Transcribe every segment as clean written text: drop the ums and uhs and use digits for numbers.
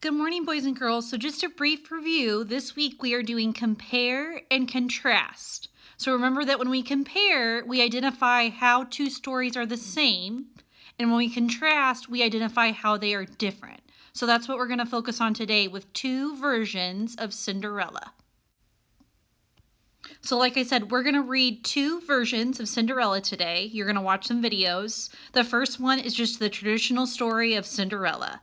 Good morning, boys and girls. So, just a brief review. This week we are doing compare and contrast. So, remember that when we compare, we identify how two stories are the same, and when we contrast, we identify how they are different. So, that's what we're going to focus on today with two versions of Cinderella. So, like I said, we're going to read two versions of Cinderella today. You're going to watch some videos. The first one is just the traditional story of Cinderella.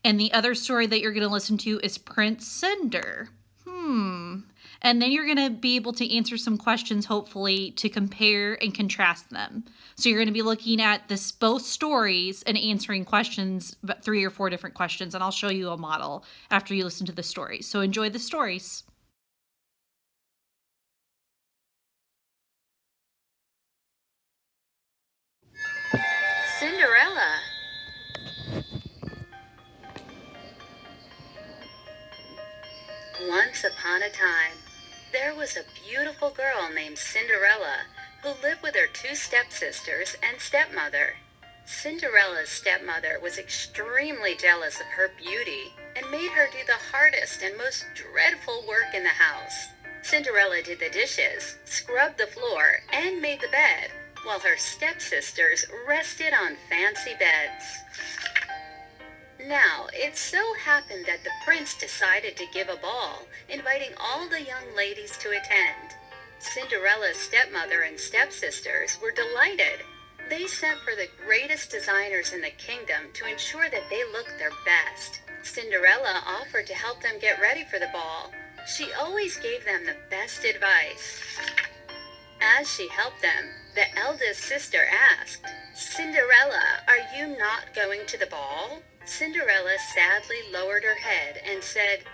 And the other story that you're going to listen to is Prince Cinder. And then you're going to be able to answer some questions, hopefully, to compare and contrast them. So you're going to be looking at both stories and answering questions, but 3 or 4 different questions. And I'll show you a model after you listen to the stories. So enjoy the stories. Cinderella. Once upon a time, there was a beautiful girl named Cinderella who lived with her 2 stepsisters and stepmother. Cinderella's stepmother was extremely jealous of her beauty and made her do the hardest and most dreadful work in the house. Cinderella did the dishes, scrubbed the floor, and made the bed, while her stepsisters rested on fancy beds. Now, it so happened that the prince decided to give a ball, inviting all the young ladies to attend. Cinderella's stepmother and stepsisters were delighted. They sent for the greatest designers in the kingdom to ensure that they looked their best. Cinderella offered to help them get ready for the ball. She always gave them the best advice. As she helped them, the eldest sister asked, "Cinderella, are you not going to the ball?" Cinderella sadly lowered her head and said,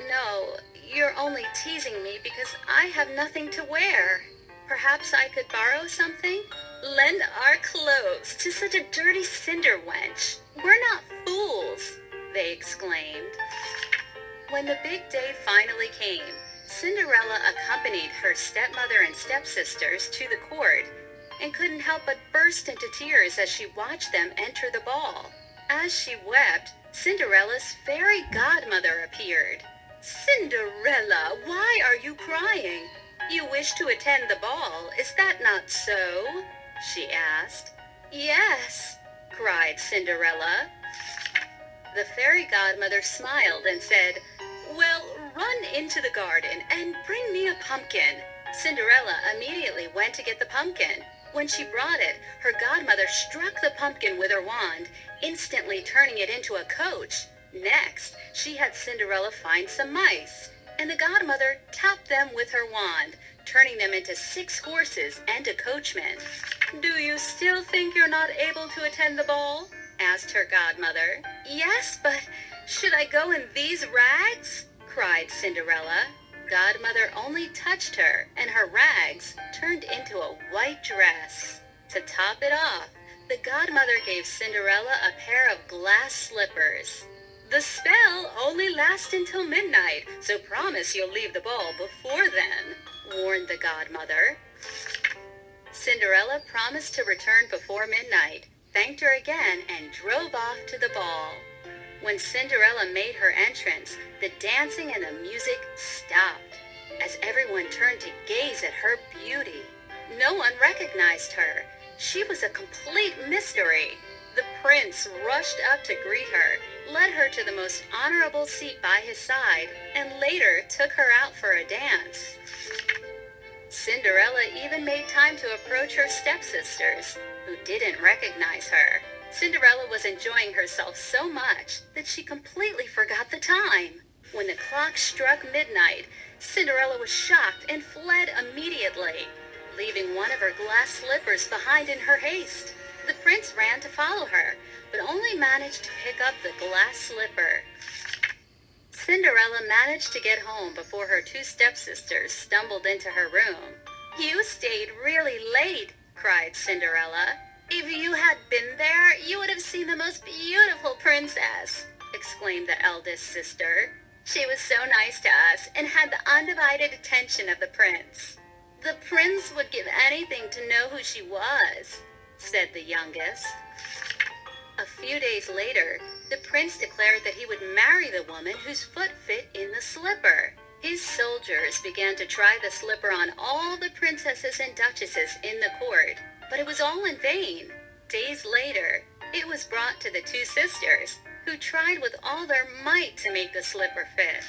"No, you're only teasing me because I have nothing to wear. Perhaps I could borrow something? Lend our clothes to such a dirty cinder wench. We're not fools," they exclaimed. When the big day finally came, Cinderella accompanied her stepmother and stepsisters to the court and couldn't help but burst into tears as she watched them enter the ball. As she wept, Cinderella's fairy godmother appeared. "Cinderella, why are you crying? You wish to attend the ball, is that not so?" she asked. "Yes," cried Cinderella. The fairy godmother smiled and said, "Well, run into the garden and bring me a pumpkin." Cinderella immediately went to get the pumpkin. When she brought it, her godmother struck the pumpkin with her wand, instantly turning it into a coach. Next, she had Cinderella find some mice, and the godmother tapped them with her wand, turning them into 6 horses and a coachman. "Do you still think you're not able to attend the ball?" asked her godmother. "Yes, but should I go in these rags?" cried Cinderella. Godmother only touched her, and her rags turned into a white dress. To top it off, the godmother gave Cinderella a pair of glass slippers. "The spell only lasts until midnight, so promise you'll leave the ball before then," warned the godmother. Cinderella promised to return before midnight, thanked her again, and drove off to the ball. When Cinderella made her entrance, the dancing and the music stopped, as everyone turned to gaze at her beauty. No one recognized her. She was a complete mystery. The prince rushed up to greet her, led her to the most honorable seat by his side, and later took her out for a dance. Cinderella even made time to approach her stepsisters, who didn't recognize her. Cinderella was enjoying herself so much that she completely forgot the time. When the clock struck midnight, Cinderella was shocked and fled immediately, leaving one of her glass slippers behind in her haste. The prince ran to follow her, but only managed to pick up the glass slipper. Cinderella managed to get home before her 2 stepsisters stumbled into her room. "You stayed really late," cried Cinderella. "If you had been there, you would have seen the most beautiful princess," exclaimed the eldest sister. "She was so nice to us and had the undivided attention of the prince." "The prince would give anything to know who she was," said the youngest. A few days later, The prince declared that he would marry the woman whose foot fit in the slipper. His soldiers began to try the slipper on all the princesses and duchesses in the court, but it was all in vain. Days later, it was brought to the two sisters, who tried with all their might to make the slipper fit.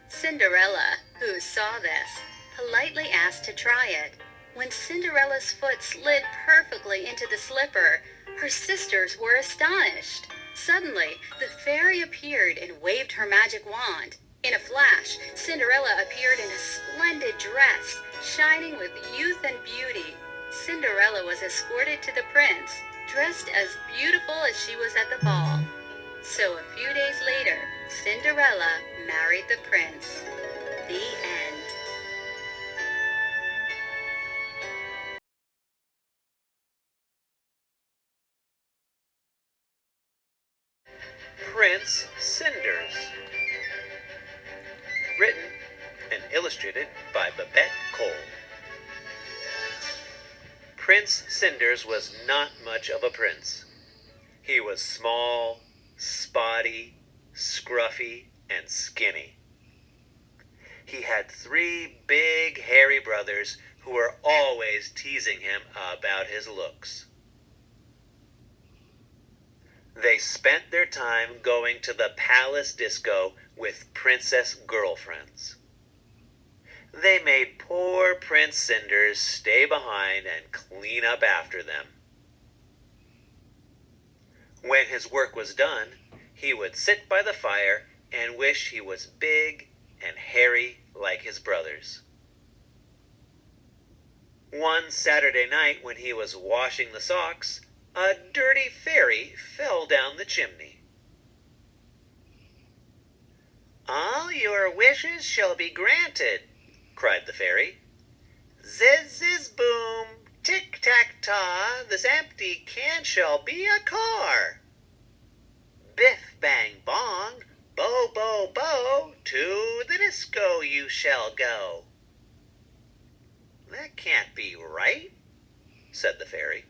Cinderella, who saw this, politely asked to try it. When Cinderella's foot slid perfectly into the slipper, her sisters were astonished. Suddenly, the fairy appeared and waved her magic wand. In a flash, Cinderella appeared in a splendid dress, shining with youth and beauty. Cinderella was escorted to the prince, dressed as beautiful as she was at the ball. So a few days later, Cinderella married the prince. The end. Prince Cinders. Written and illustrated by Babette Cole. Prince Cinders was not much of a prince. He was small, spotty, scruffy, and skinny. He had 3 big, hairy brothers who were always teasing him about his looks. They spent their time going to the palace disco with princess girlfriends. They made poor Prince Cinders stay behind and clean up after them. When his work was done, he would sit by the fire and wish he was big and hairy like his brothers. One Saturday night when he was washing the socks, a dirty fairy fell down the chimney. "All your wishes shall be granted," cried the fairy. "Ziz, ziz, boom, tick-tack-taw, this empty can shall be a car. Biff, bang, bong, bo, bo, bo, to the disco you shall go." "That can't be right," said the fairy.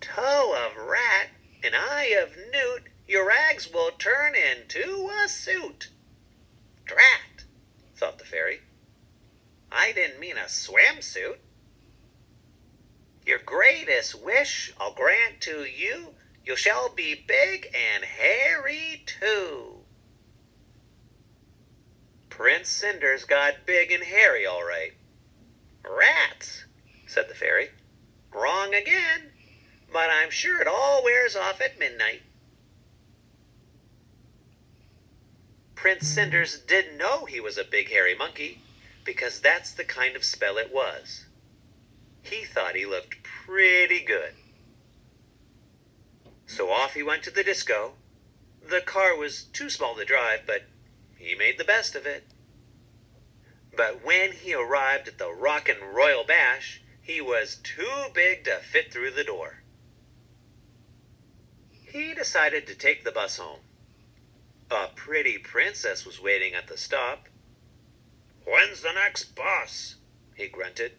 "Toe of rat and eye of newt, your rags will turn into a suit." "Drat," thought the fairy. "I didn't mean a swimsuit." "Your greatest wish I'll grant to you, you shall be big and hairy too." Prince Cinders got big and hairy all right. "Rats," said the fairy. "Wrong again. But I'm sure it all wears off at midnight." Prince Cinders didn't know he was a big hairy monkey, because that's the kind of spell it was. He thought he looked pretty good. So off he went to the disco. The car was too small to drive, but he made the best of it. But when he arrived at the Rockin' Royal Bash, he was too big to fit through the door. He decided to take the bus home. A pretty princess was waiting at the stop. "When's the next bus?" he grunted.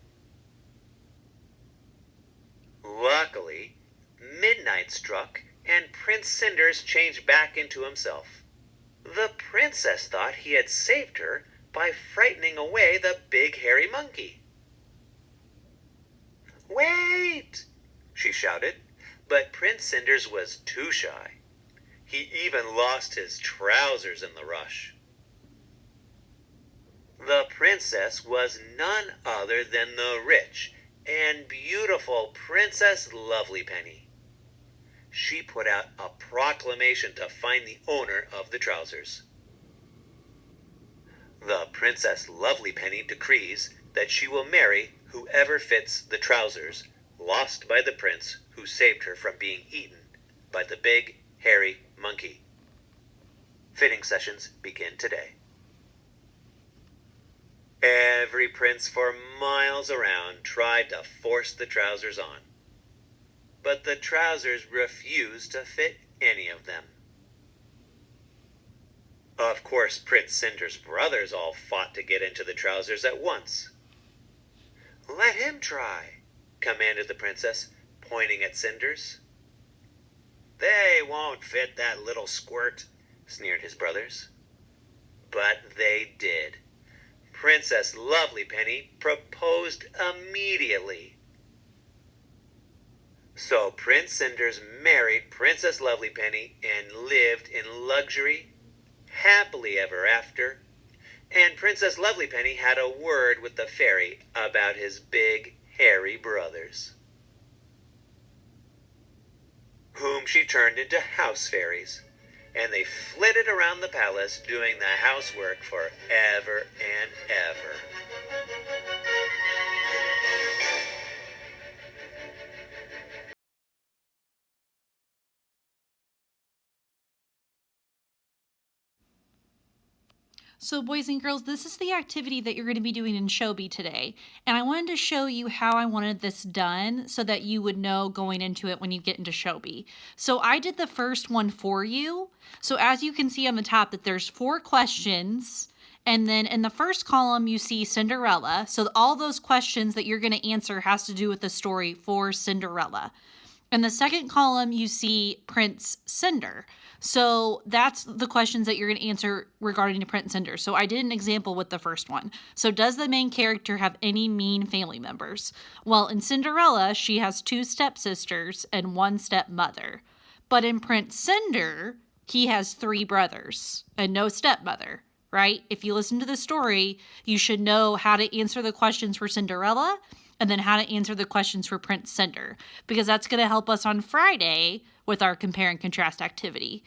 Luckily, midnight struck and Prince Cinders changed back into himself. The princess thought he had saved her by frightening away the big hairy monkey. "Wait!" she shouted, but Prince Cinders was too shy. He even lost his trousers in the rush. The princess was none other than the rich and beautiful Princess Lovelypenny. She put out a proclamation to find the owner of the trousers. The Princess Lovelypenny decrees that she will marry whoever fits the trousers lost by the prince who saved her from being eaten by the big, hairy monkey. Fitting sessions begin today. Every prince for miles around tried to force the trousers on, but the trousers refused to fit any of them. Of course, Prince Cinder's brothers all fought to get into the trousers at once. "Let him try," commanded the princess, pointing at Cinders. They won't fit that little squirt, sneered his brothers. But they did. Princess Lovelypenny proposed immediately. So Prince Cinders married Princess Lovelypenny and lived in luxury, happily ever after. And Princess Lovelypenny had a word with the fairy about his big, hairy brothers, whom she turned into house fairies, and they flitted around the palace doing the housework forever and ever. So, boys and girls, this is the activity that you're going to be doing in Showbie today. And I wanted to show you how I wanted this done so that you would know going into it when you get into Showbie. So I did the first one for you. So as you can see on the top that there's 4 questions. And then in the first column, you see Cinderella. So all those questions that you're going to answer has to do with the story for Cinderella. In the second column, you see Prince Cinder. So that's the questions that you're going to answer regarding to Prince Cinder. So I did an example with the first one. So does the main character have any mean family members? Well, in Cinderella, she has 2 stepsisters and 1 stepmother. But in Prince Cinder, he has 3 brothers and no stepmother, right? If you listen to the story, you should know how to answer the questions for Cinderella and then how to answer the questions for Prince Cinder, because that's going to help us on Friday with our compare and contrast activity.